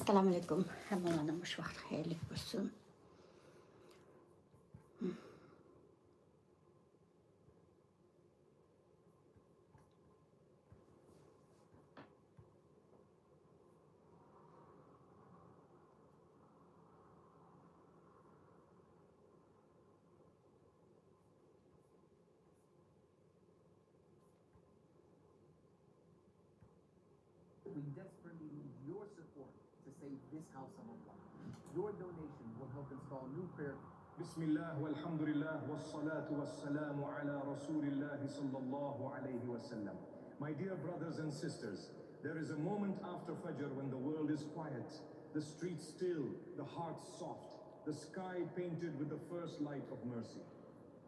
Assalamu alaikum. Ramazan hoş vakit hayırlı olsun. We desperately need your support to save this house of Allah. Your donation will help install new prayer. بسم الله والحمد لله والصلاة والسلام على رسول الله صلى الله عليه وسلم. My dear brothers and sisters, there is a moment after Fajr when the world is quiet, the streets still, the heart soft, the sky painted with the first light of mercy.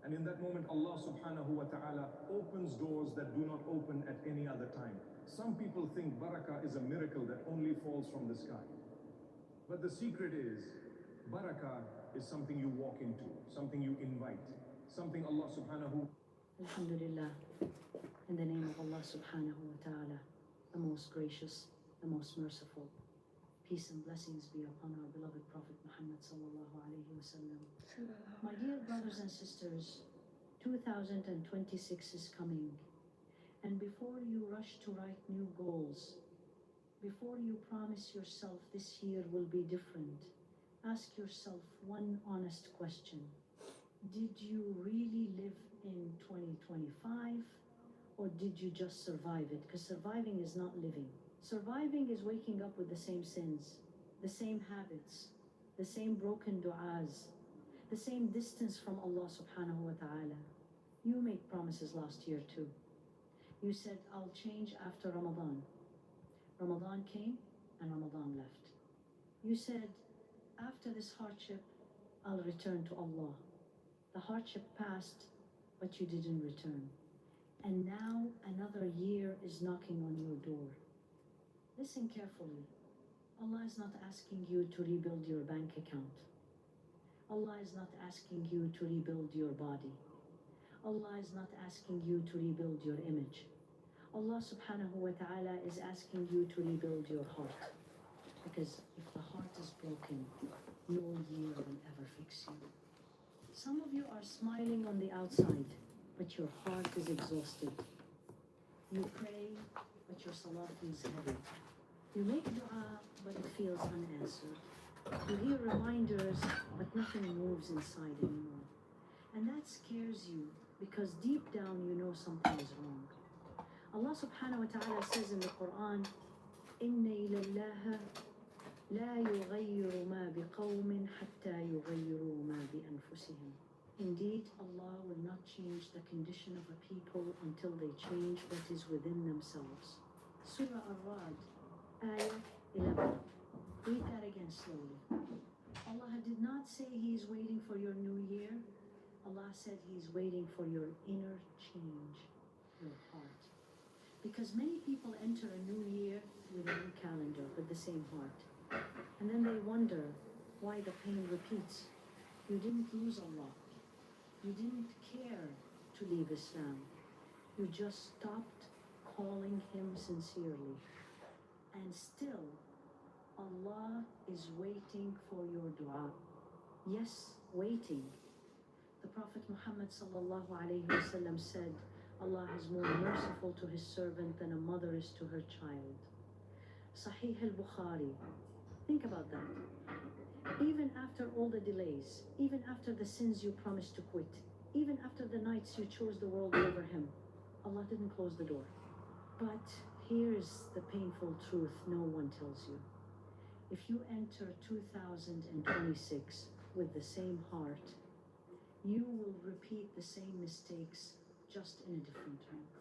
And in that moment, Allah subhanahu wa ta'ala opens doors that do not open at any other time. Some people think barakah is a miracle that only falls from the sky. But the secret is, barakah is something you walk into, something you invite, something Allah subhanahu. Alhamdulillah, in the name of Allah subhanahu wa ta'ala, the most gracious, the most merciful. Peace and blessings be upon our beloved Prophet Muhammad sallallahu alayhi wa sallam. My dear brothers and sisters, 2026 is coming. And before you rush to write new goals, before you promise yourself this year will be different, ask yourself one honest question. Did you really live in 2025 or did you just survive it? Because surviving is not living. Surviving is waking up with the same sins, the same habits, the same broken du'as, the same distance from Allah subhanahu wa ta'ala. You made promises last year too. You said, I'll change after Ramadan. Ramadan came and Ramadan left. You said, after this hardship, I'll return to Allah. The hardship passed, but you didn't return. And now another year is knocking on your door. Listen carefully. Allah is not asking you to rebuild your bank account. Allah is not asking you to rebuild your body. Allah is not asking you to rebuild your image. Allah subhanahu wa ta'ala is asking you to rebuild your heart. Because if the heart is broken, no year will ever fix you. Some of you are smiling on the outside, but your heart is exhausted. You pray, but your salah feels heavy. You make dua, but it feels unanswered. You hear reminders, but nothing moves inside anymore. And that scares you, because deep down you know something is wrong. Allah subhanahu wa ta'ala says in the Quran, إِنَّ إِلَى اللَّهَ لَا يُغَيِّرُ مَا بِقَوْمٍ حَتَّى يُغَيِّرُوا مَا بِأَنفُسِهِمْ. Indeed, Allah will not change the condition of a people until they change what is within themselves. Surah Ar-Ra'd, Ayah 11. Read that again slowly. Allah did not say He is waiting for your new year. Allah said He is waiting for your inner change, your heart. Because many people enter a new year with a new calendar, with the same heart. And then they wonder why the pain repeats. You didn't lose Allah. You didn't care to leave Islam. You just stopped calling Him sincerely. And still, Allah is waiting for your dua. Yes, waiting. The Prophet Muhammad sallallahu alayhi wa sallam said, Allah is more merciful to His servant than a mother is to her child. Sahih al-Bukhari. Think about that. Even after all the delays, even after the sins you promised to quit, even after the nights you chose the world over Him, Allah didn't close the door. But here's the painful truth no one tells you. If you enter 2026 with the same heart, you will repeat the same mistakes, just in a different length.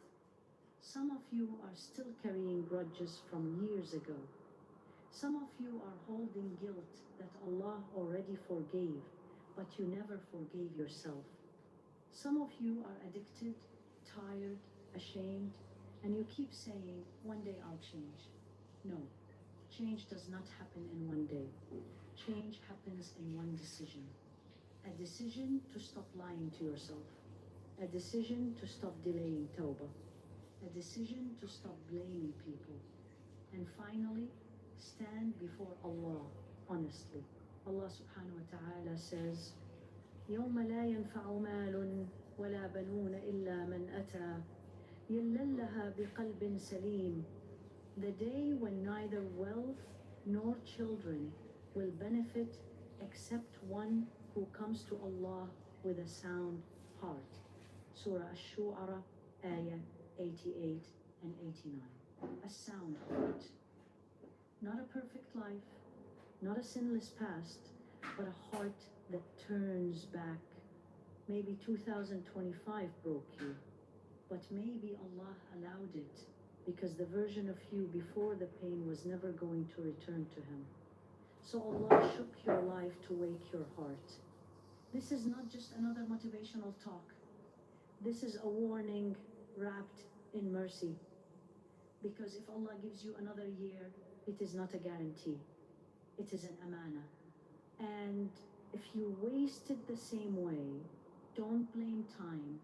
Some of you are still carrying grudges from years ago. Some of you are holding guilt that Allah already forgave, but you never forgave yourself. Some of you are addicted, tired, ashamed, and you keep saying, one day I'll change. No, change does not happen in one day. Change happens in one decision. A decision to stop lying to yourself. A decision to stop delaying tawbah. A decision to stop blaming people. And finally, stand before Allah honestly. Allah subhanahu wa ta'ala says, يوم لا ينفع مال ولا بنون إلا من أتى يللها بقلب سليم. The day when neither wealth nor children will benefit except one who comes to Allah with a sound heart. Surah Ash-Shu'ara, ayah 88 and 89. A sound heart. Not a perfect life, not a sinless past, but a heart that turns back. Maybe 2025 broke you, but maybe Allah allowed it because the version of you before the pain was never going to return to Him. So Allah shook your life to wake your heart. This is not just another motivational talk. This is a warning wrapped in mercy. Because if Allah gives you another year, it is not a guarantee. It is an amana. And if you wasted the same way, don't blame time,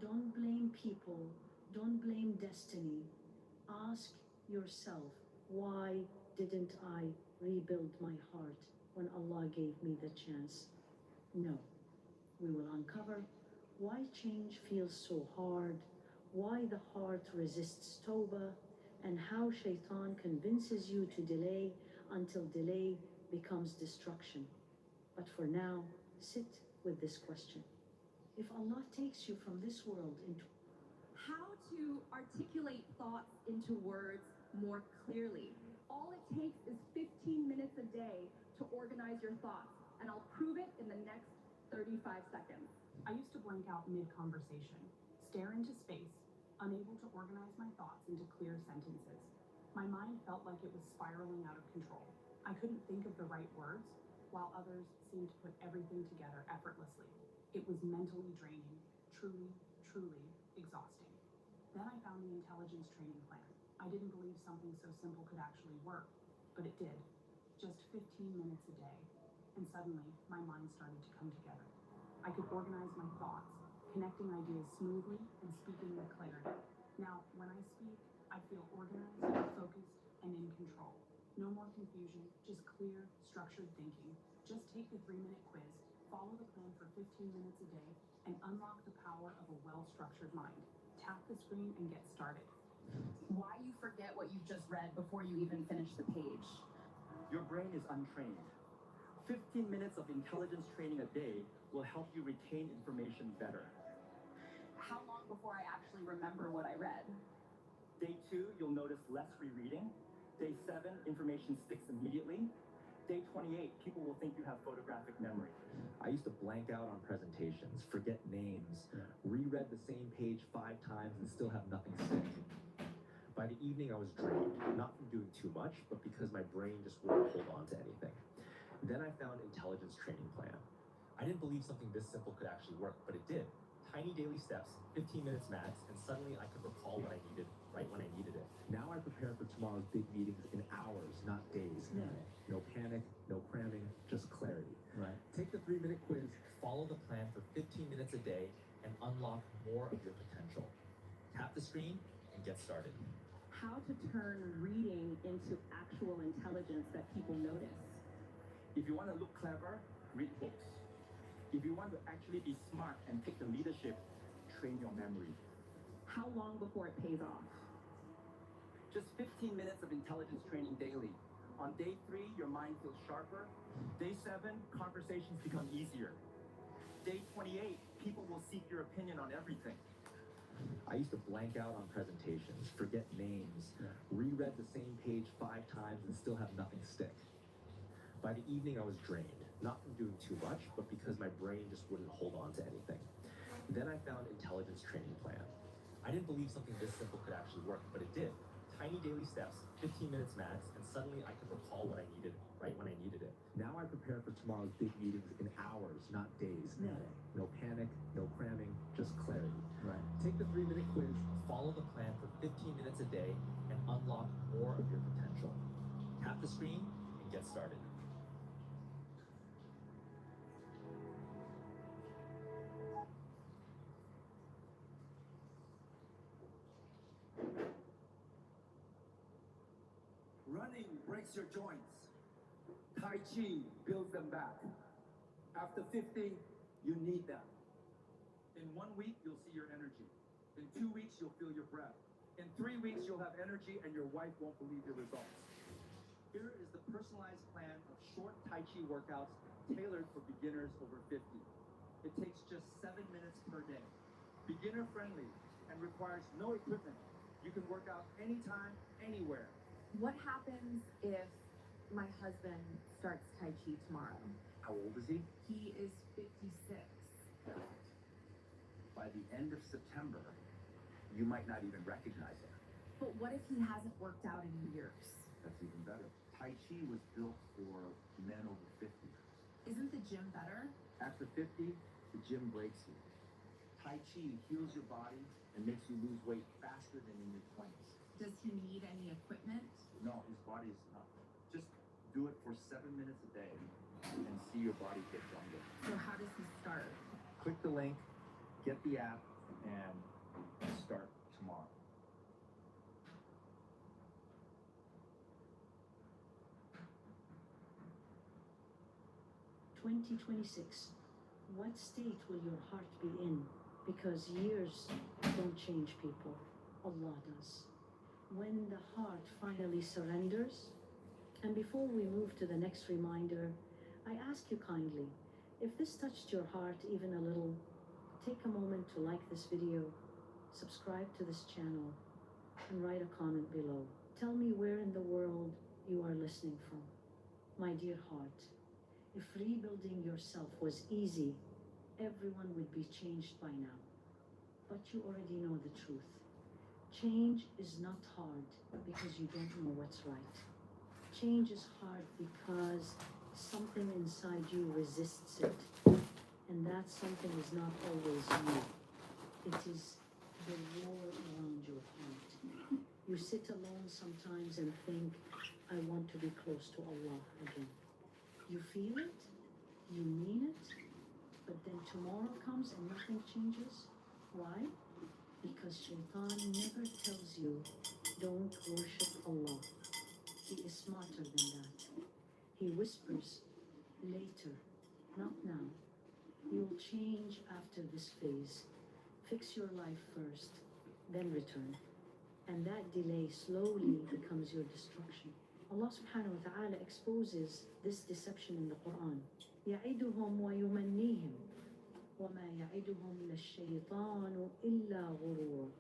don't blame people, don't blame destiny. Ask yourself, why didn't I rebuild my heart when Allah gave me the chance? No. We will uncover why change feels so hard, why the heart resists tawbah, and how shaitan convinces you to delay until delay becomes destruction. But for now, sit with this question. If Allah takes you from this world into How to articulate thoughts into words more clearly. All it takes is 15 minutes a day to organize your thoughts, and I'll prove it in the next 35 seconds. I used to blank out mid-conversation, stare into space, unable to organize my thoughts into clear sentences. My mind felt like it was spiraling out of control. I couldn't think of the right words, while others seemed to put everything together effortlessly. It was mentally draining, truly, truly exhausting. Then I found the intelligence training plan. I didn't believe something so simple could actually work, but it did. Just 15 minutes a day, and suddenly my mind started to come together. I could organize my thoughts, connecting ideas smoothly and speaking with clarity. Now, when I speak, I feel organized, focused, and in control. No more confusion, just clear, structured thinking. Just take the 3-minute quiz, follow the plan for 15 minutes a day, and unlock the power of a well-structured mind. Tap the screen and get started. Why you forget what you've just read before you even finish the page? Your brain is untrained. 15 minutes of intelligence training a day will help you retain information better. How long before I actually remember what I read? Day 2, you'll notice less rereading. Day 7, information sticks immediately. Day 28, people will think you have photographic memory. I used to blank out on presentations, forget names, reread the same page 5 times and still have nothing stick. By the evening, I was drained, not from doing too much, but because my brain just wouldn't hold on to anything. Then I found Intelligence Training Plan. I didn't believe something this simple could actually work, but it did. Tiny daily steps, 15 minutes max, and suddenly I could recall what I needed right when I needed it. Now I prepare for tomorrow's big meetings in hours, not days. No panic, no cramming, just clarity. Right. Take the 3-minute quiz, follow the plan for 15 minutes a day, and unlock more of your potential. Tap the screen and get started. How to turn reading into actual intelligence that people notice. If you want to look clever, read books. If you want to actually be smart and take the leadership, train your memory. How long before it pays off? Just 15 minutes of intelligence training daily. On day 3, your mind feels sharper. Day 7, conversations become easier. Day 28, people will seek your opinion on everything. I used to blank out on presentations, forget names, reread the same page 5 times and still have nothing stick. By the evening, I was drained, not from doing too much, but because my brain just wouldn't hold on to anything. Then I found Intelligence Training Plan. I didn't believe something this simple could actually work, but it did. Tiny daily steps, 15 minutes max, and suddenly I could recall what I needed right when I needed it. Now I prepare for tomorrow's big meetings in hours, not days. No panic, no cramming, just clarity. Right. Take the 3-minute quiz, follow the plan for 15 minutes a day, and unlock more of your potential. Tap the screen and get started. Running breaks your joints. Tai Chi builds them back. After 50, you need them. In 1 week, you'll see your energy. In 2 weeks, you'll feel your breath. In 3 weeks, you'll have energy and your wife won't believe your results. Here is the personalized plan of short Tai Chi workouts tailored for beginners over 50. It takes just 7 minutes per day. Beginner friendly and requires no equipment. You can work out anytime, anywhere. What happens if my husband starts Tai Chi tomorrow? How old is he? He is 56. By the end of September, you might not even recognize him. But what if he hasn't worked out in years? That's even better. Tai Chi was built for men over 50. Isn't the gym better? After 50, the gym breaks you. Tai Chi heals your body and makes you lose weight faster than in your 20s. Does he need any equipment? No, his body is not. Just do it for 7 minutes a day and see your body get younger. So how does he start? Click the link, get the app, and start tomorrow. "2026. What state will your heart be in? Because years don't change people. Allah does. When the heart finally surrenders." And before we move to the next reminder, I ask you kindly, if this touched your heart even a little, take a moment to like this video, subscribe to this channel, and write a comment below. Tell me where in the world you are listening from. My dear heart, if rebuilding yourself was easy, everyone would be changed by now. But you already know the truth. Change is not hard because you don't know what's right. Change is hard because something inside you resists it. And that something is not always you. It is the war around your heart. You sit alone sometimes and think, I want to be close to Allah again. You feel it, you mean it, but then tomorrow comes and nothing changes. Why? Because Shaitan never tells you, don't worship Allah. He is smarter than that. He whispers, later, not now. You'll change after this phase. Fix your life first, then return. And that delay slowly becomes your destruction. Allah subhanahu wa ta'ala exposes this deception in the Quran. يَعِدُهُمْ وَيُمَنِّيهِمْ وَمَا يَعِدُهُمْ لَلشَّيْطَانُ إِلَّا غُرُورٌ.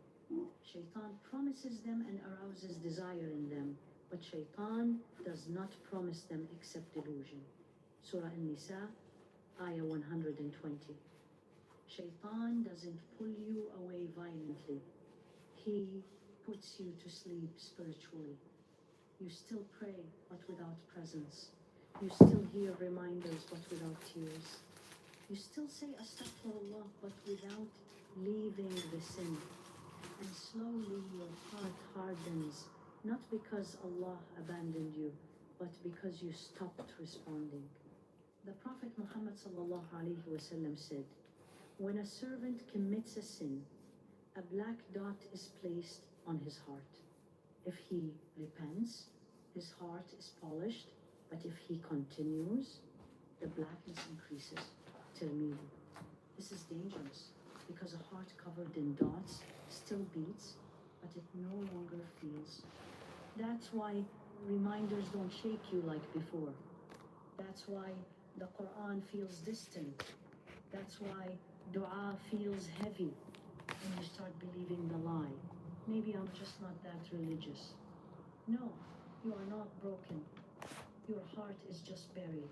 Shaitan promises them and arouses desire in them, but Shaitan does not promise them except delusion. Surah An-Nisa, Ayah 120. Shaitan doesn't pull you away violently. He puts you to sleep spiritually. You still pray, but without presence. You still hear reminders, but without tears. You still say Astaghfirullah, but without leaving the sin. And slowly your heart hardens, not because Allah abandoned you, but because you stopped responding. The Prophet Muhammad ﷺ said, when a servant commits a sin, a black dot is placed on his heart. If he repents, his heart is polished, but if he continues, the blackness increases. Tirmidhi. This is dangerous because a heart covered in dots still beats, but it no longer feels. That's why reminders don't shake you like before. That's why the Quran feels distant. That's why dua feels heavy when you start believing the lie. Maybe I'm just not that religious. No, you are not broken. Your heart is just buried.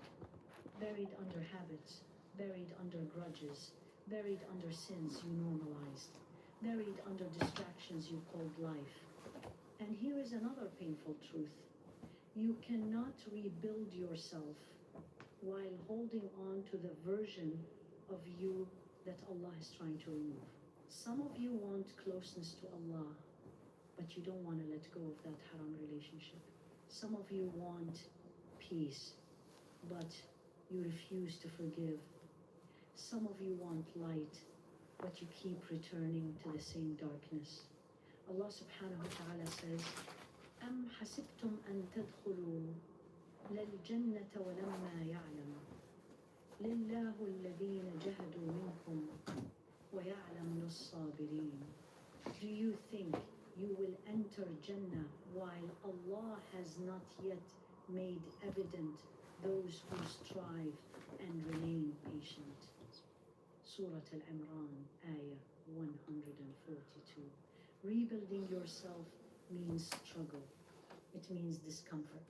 Buried under habits, buried under grudges, buried under sins you normalized, buried under distractions you called life. And here is another painful truth. You cannot rebuild yourself while holding on to the version of you that Allah is trying to remove. Some of you want closeness to Allah, but you don't want to let go of that haram relationship. Some of you want peace, but you refuse to forgive. Some of you want light, but you keep returning to the same darkness. Allah subhanahu wa ta'ala says, أم حسبتم أن تدخلوا للجنة ولما يعلم لله الذين جهدوا منكم ويعلم الصابرين. Do you think you will enter Jannah while Allah has not yet made evident those who strive and remain patient? Surah Al-Imran, Ayah 142. Rebuilding yourself means struggle. It means discomfort.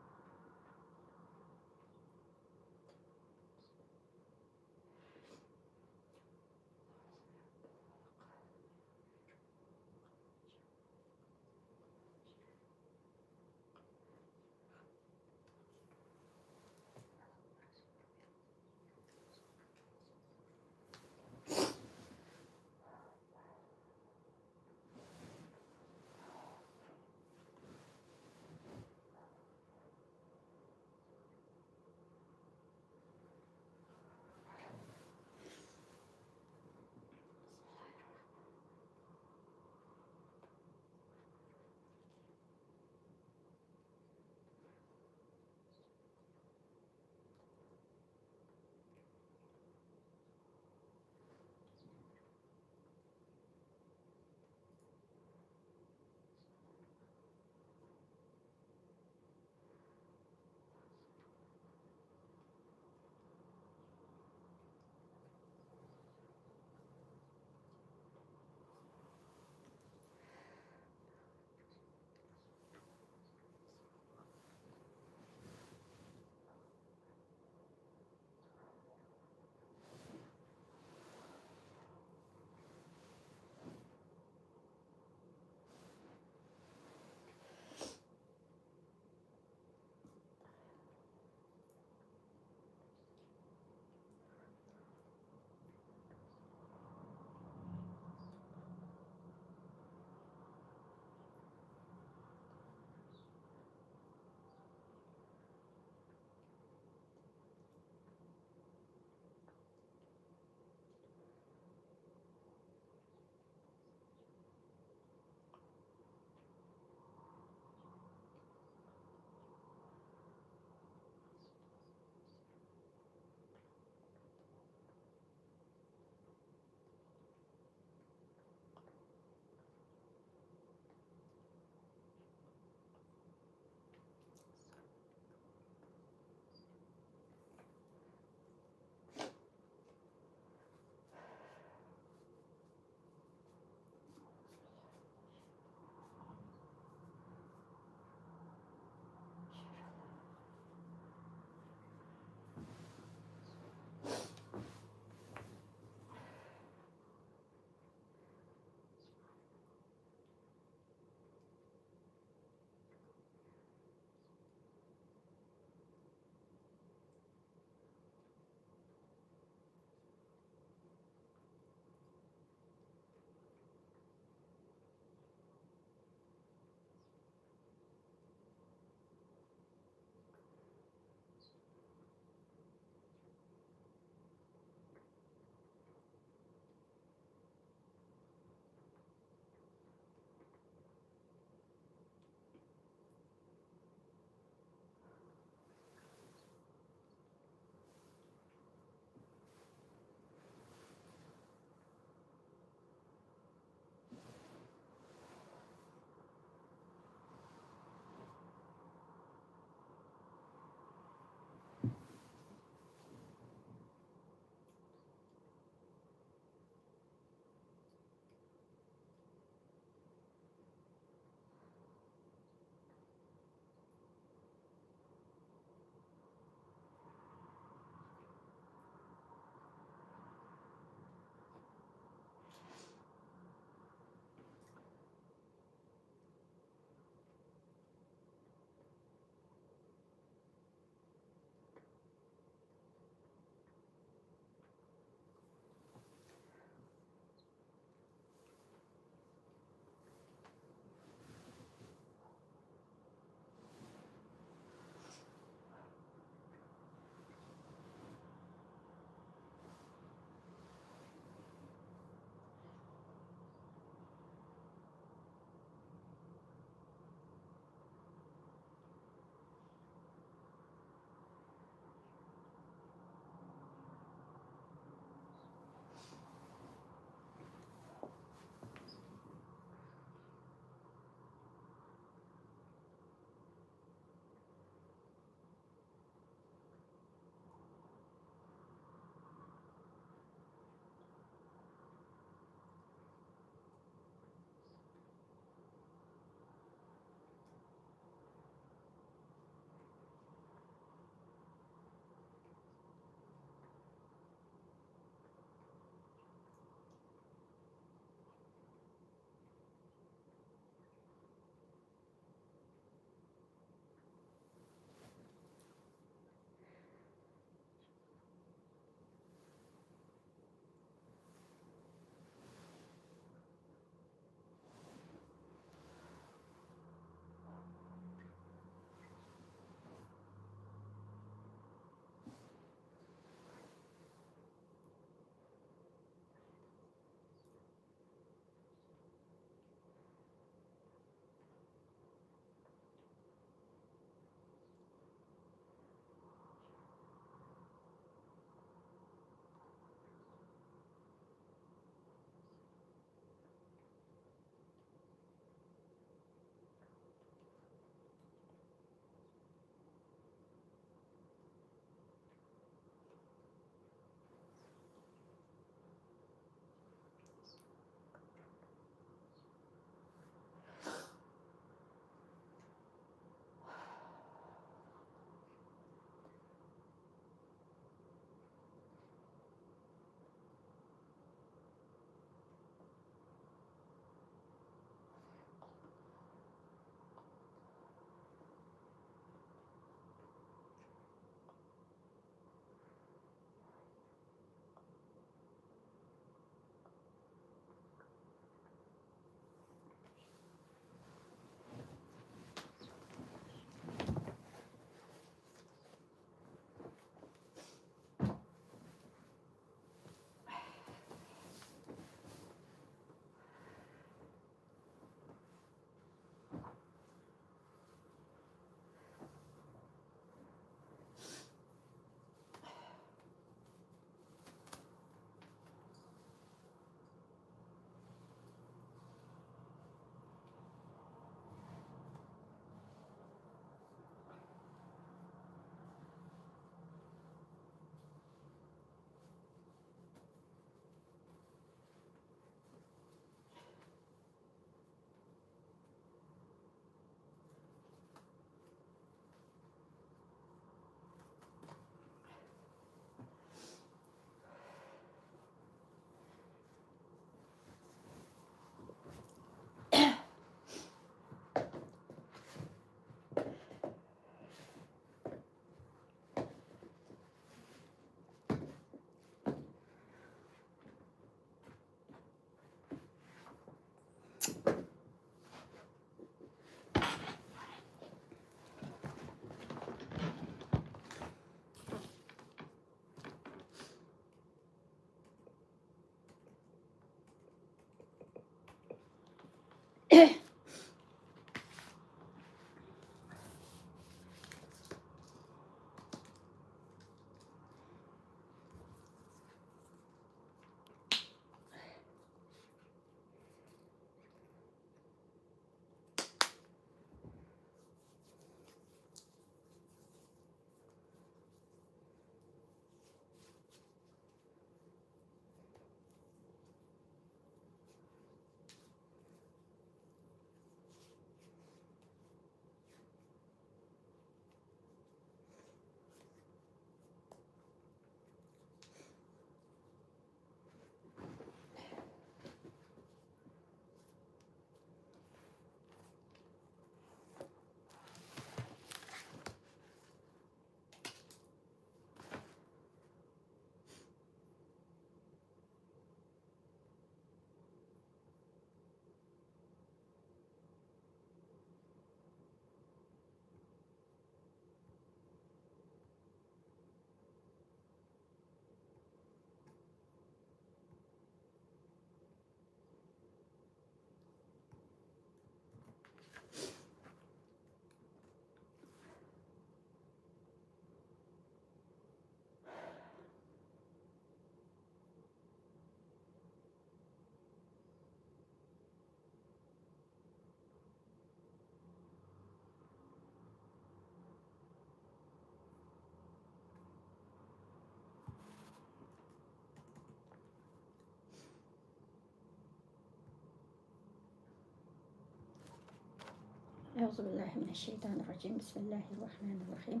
أعوذ بالله من الشيطان الرجيم. بسم الله الرحمن الرحيم.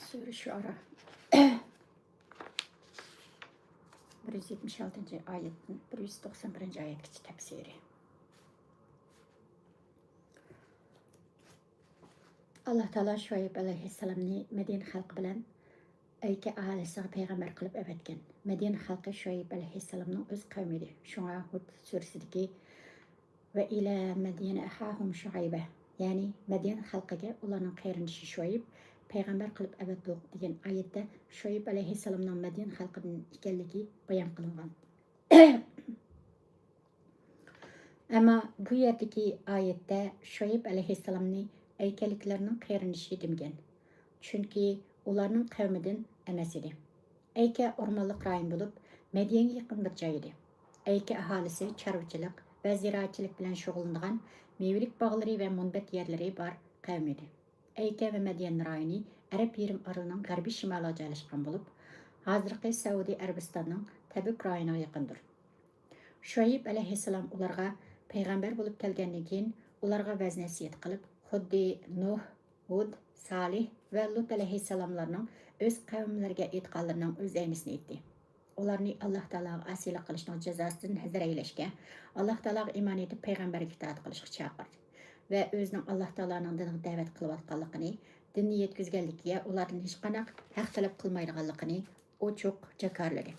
سورة الشعراء 176 ayetin 191 ayetgacha tafsiri. Allah Taala Şuayb alayhissalamni Medine xalqi bilan Ayka ahalisiga payg'ambar qilib avatgan. Medine xalqi Şuayb alayhissalamning o'z qavmi edi. Shunga Hud surasidagi va ila Medine ahahum Şuayba, ya'ni Medine xalqiga ularning qarindoshi Şuayb payg'ambar qilib avatdi degan oyatda Şuayb alayhissalamning Medine xalqidan ekanligi bayon qilingan. Ammo bu yerdagi oyatda Şuayb alayhissalamni Aykaliklarning qarindoshi degan. Chunki ularning qavmidan emas edi. Ayka o'rmonliq rayon bo'lib, Madinaga yaqin bir joy edi. Ayka aholisi chorvachilik va ziroatchilik bilan shug'ullangan mevalik bog'lari va munbat yerlari bor qavm edi. Ayka va Madina rayoni Arab yarim orolining g'arbiy shimolida joylashgan bo'lib, hozirgi Saudiya Arabistonining Tabuk rayoniga yaqindir. Şuayb alayhissalom ularga payg'ambar bo'lib kelgandan keyin ularga va'z nasihat qilib, xuddi Nuh, Hud, Salih ve Lut aleyhisselamlarının öz kavimlerine etqanlarının öz aynısını etdi. Ularni Allah Taalaga asilik qilishning jazosidan hazar eylashga, Allah Taalaga iymon etib payg'ambarga itoat qilishga chaqirdi va o'zining Allah Taalaning diniga da'vat qilayotganligini, dinni yetkazganligiga ulardan hech qanday haq talab qilmaydiganligini ochiq jakarladi.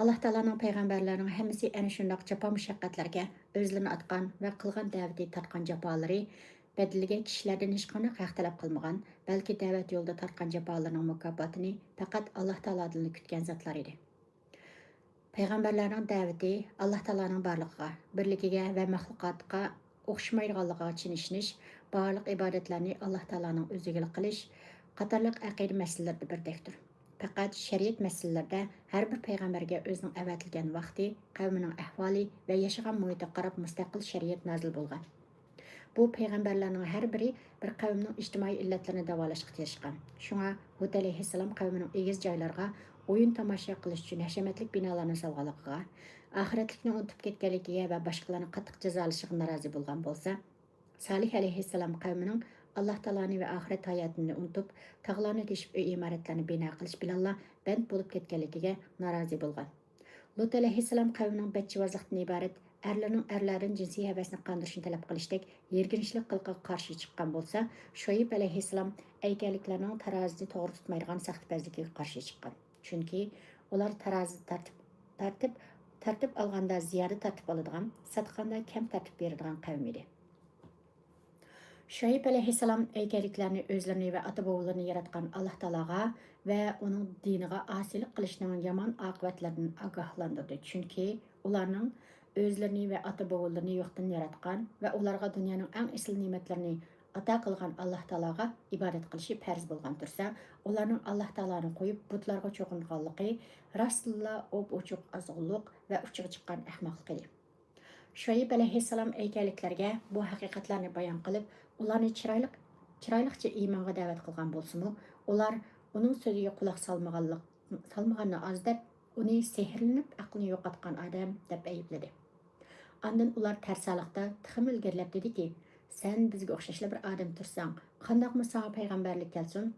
Allah Taalaning payg'ambarlarining hammasi ana shunday jafo mushaqqatlarga o'zlarini atgan va qilgan da'vati tatgan jafolari Bədiliga kişilərdən heç qanday haq talab qılmagan, bəlkə dəvət yolda tartqan cəfalarının mükafətini faqat Allah Taala'dan kütgan zatlar idi. Peyğəmbərlərin dəvəti Allah Taala'nın barlığına, birligiga və məxluqatqa oxşamaydiganlığa çinişiniş, barlıq ibadətlərini Allah Taala'nın özügə qilish qatarlıq əqidə məsələlərdə birdəkdir. Faqat şəriət məsələlərdə hər bir peyğəmbərə özünün əvətilgən vaxtı, qavminin əhvali və yaşagan mühitə qarab müstəqil şəriət nazil bolğan. Bu peyğəmbərlərin hər biri bir qavmning ictimai illatlarini davolashga tirishgan. Shunga Hud alayhissalom qavmining egiz joylarga o'yin tomosha qilish uchun hashamatlik binolarni solganligiga, oxiratlikni unutib ketganligiga va boshqalarni qattiq jazolashiga norozi bo'lgan bo'lsa, Salih alayhissalom qavmining Allah Taoloni va oxirat hayotini unutib, tog'larni teshib uy imoratlarini bino qilish bilan band bo'lib ketganligiga norozi bo'lgan. Lut alayhissalom qavmining bachchivozlikdan iborat erlarning jinsiy havasini qondirishni talab qilishdek yerginishlik qilqiga qarshi chiqqan bo'lsa, Şuayb alayhissalom aykaliklarning tarozini to'g'ri tutmaydigan saxtbazligiga qarshi chiqqan. Chunki ular tarozi tartib olganda ziyoda tartib oladigan, sotganda kam tartib beradigan qavm edi. Şuayb aleyhisselam eykeliklerini özlerini ve ata-bobolarını yaratkan Allah Teala'ga ve onun dinine asilik kılışının yaman akıbetlerinden agahlandırdı. Çünkü onların özlerini ve ata-bobolarını yoktan yaratkan ve onlarga dünyanın en esil nimetlerini ata kılgan Allah Teala'ga ibadet kılışı perz bolgan tursa, onların Allah Teala'nı koyup butlarga çoğunganlığı rastla op-uçuk azgınlık ve uçuğa çıkan ahmaklık idi. Şuayb aleyhisselam eykeliklerge bu hakikatlarını bayan kılıp, ularni chiroyliqcha iymonga da'vat qilgan bo'lsa-mu, ular uning so'ziga quloq solmaganni oz deb, uni sehrlanib aqlini yo'qotgan odam deb aybladi. Ondan ular tarsalıqda tixim ilgirlab dediki, sen bizga o'xshashli bir odam tursang, qandoqmi sana payg'ambarlik kelsin?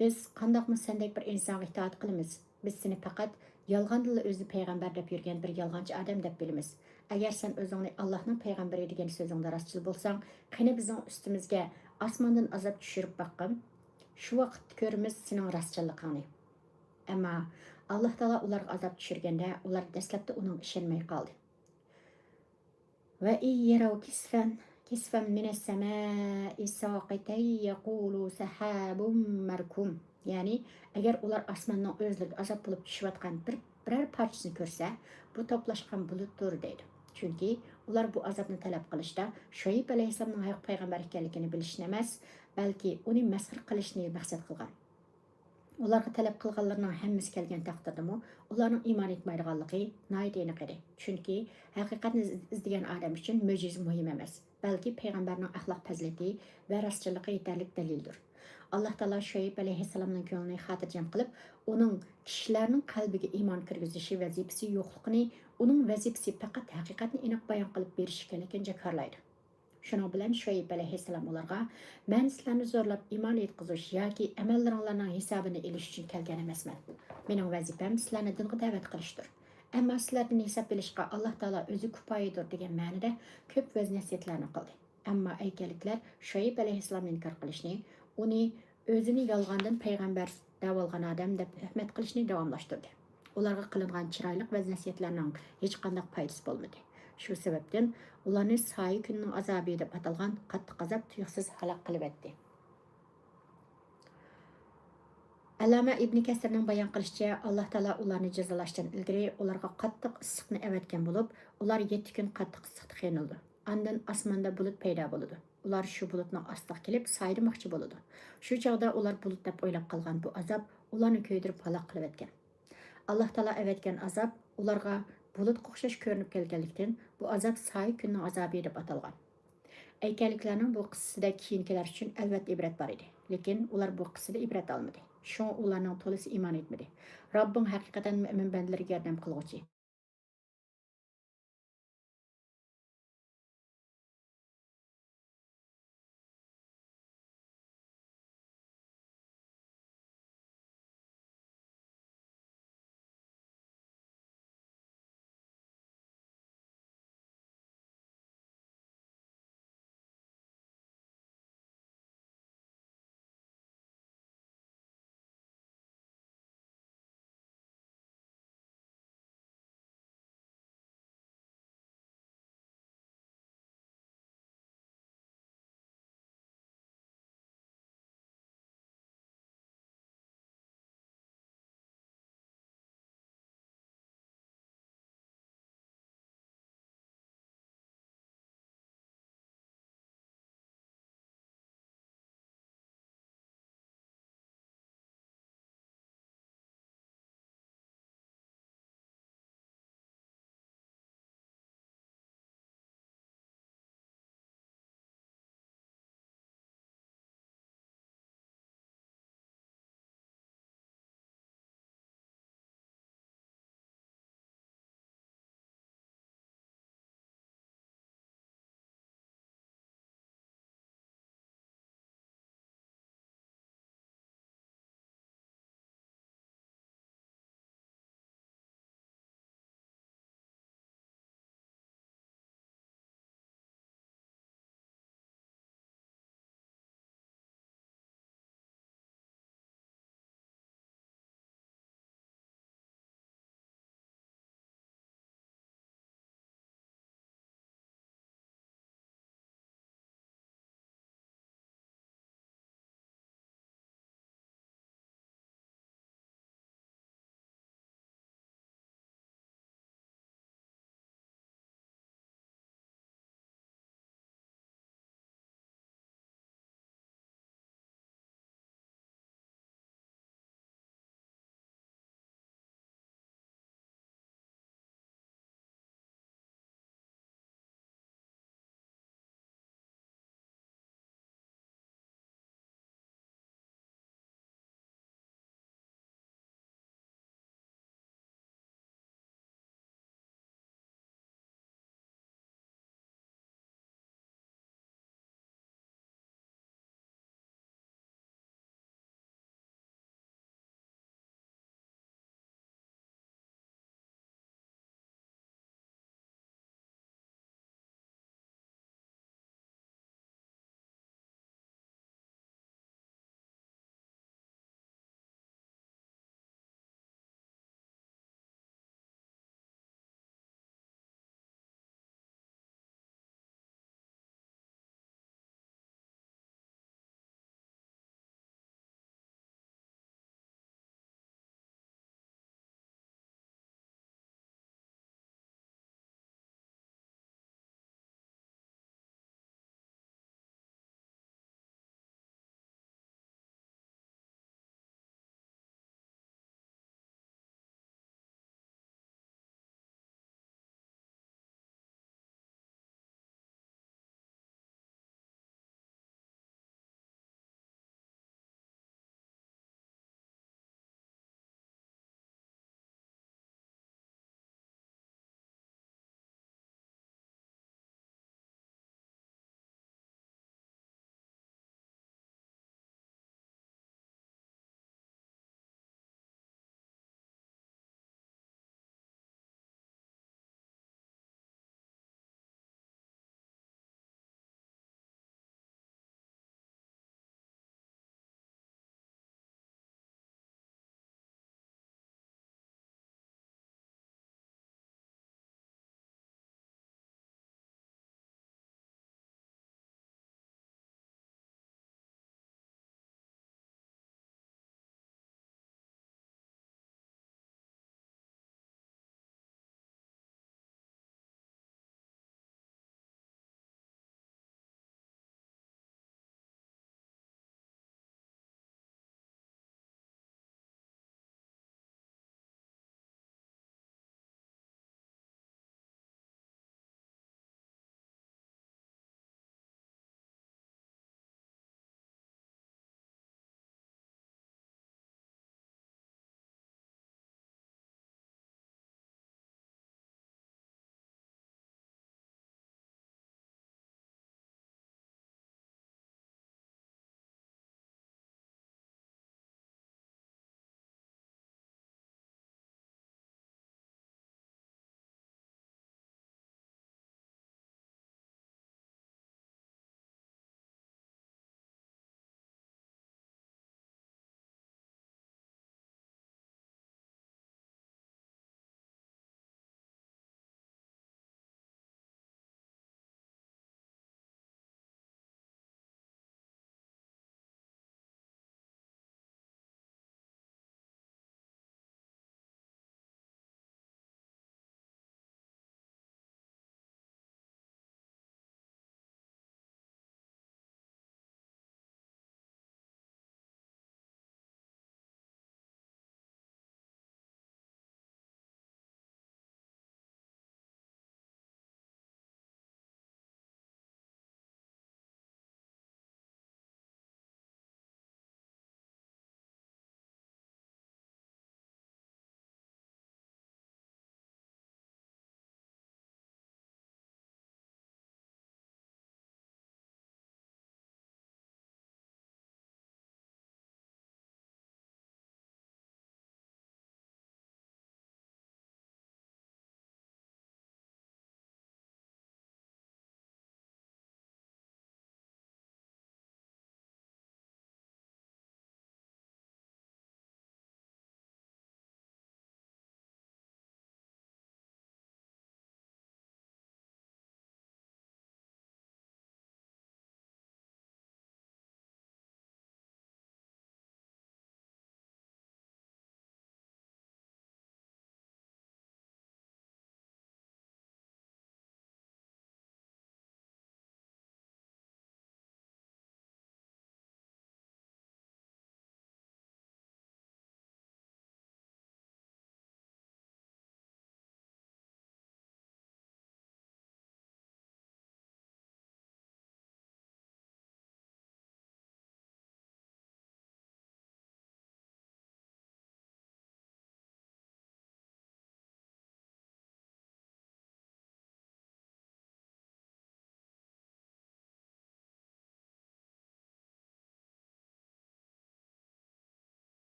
Biz qandoqmi sendek bir insonga itoat qilamiz? Biz seni faqat yolg'ondilla o'zi payg'ambar deb yurgan bir yolg'onchi odam deb bilamiz. Agar sen o'zingni Allohning payg'ambari degan so'zingda rostchil bo'lsang, qani bizning ustimizga osmondan azob tushirib boqqin. Shu vaqt ko'ramiz sening rostchilligingni. Ammo Alloh taolo ularga azob tushirganda, ular dastlabda uning ishonmay qoldi. Va yaraw kisfan minas samaa'i saqitan yaqulu sahabun markum. Ya'ni agar ular osmondan o'zligi azob bo'lib tushayotgan biror parchasini ko'rsa, bu to'plashgan bulutdir deydi. Chunki ular bu azobni talab qilishda Şuayb alayhissalomning haqiqiy payg'ambar ekanligini bilishni emas, balki uni masxir qilishni maqsad qilgan. Ularga talab qilganlarning hammasi kelgan taqdirdami, ularning iymon etmaydiganligi nihoyat aniq edi. Chunki haqiqatni izlagan odam uchun mo'jiza muhim emas, balki payg'ambarning axloq fazilati va rostchilligi yetarli dalildir. Allah Taala Şuayb aleyhisselamның ko'nglini xotirjam qilib, uning kishilarning qalbiga iymon kirgizishi vazifasi yo'qligini, uning vazifasi faqat haqiqatni aniq bayon qilib berish ekanligini jakarlaydi. Shuning bilan Şuayb aleyhisselam ularga, "Men sizlarni zo'rlab iymon etkizish yoki amallaringlarning hisobini olish uchun kelgan emasman. Mening vazifam sizlarni dinga da'vat qilishdir. Ammo sizlardan hisob olishga Alloh taolo o'zi kifoyadir" degan ma'noda ko'p vaz nasihatlarni qildi. Ammo aykaliklar Şuayb aleyhisselamni inkor qilishni, uni o'zini yolg'ondan payg'ambar davolgan odam deb hurmat qilishni davomlashtirdi. Ularga qilingan chiroyli vaz nasihatlarning hech qanday foydasi bo'lmadi. Shu sababdan ularni soy kunning azobi deb atalgan qattiq azob tuyuqsiz halok qilib etdi. Allama Ibn Kasirning bayon qilishicha, Alloh taolo ularni jazolashdan ilgari ularga qattiq issiqni avatgan bo'lib, ular 7 kun qattiq issiqda qiynaldi. Ondan osmonda bulut paydo bo'ldi. Ular shu bulutning ostiga kelib saydirmoqchi bo'ldi. Shu chog'da ular bulut deb o'ylab qolgan bu azob ularni ko'ydirib halok qilib etgan. Alloh taolo avatgan azob ularga bulut o'xshash ko'rinib kelganlikdan bu azob soy kunning azobi deb atalgan. Aykaliklarning bu qissasida keyingilar uchun albatta ibrat bor edi, lekin ular bu qissada ibrat olmadi. Shu ularning to'lisi iymon etmadi. Robbing haqiqatan mo'min bandalarga yordam qilguvchi.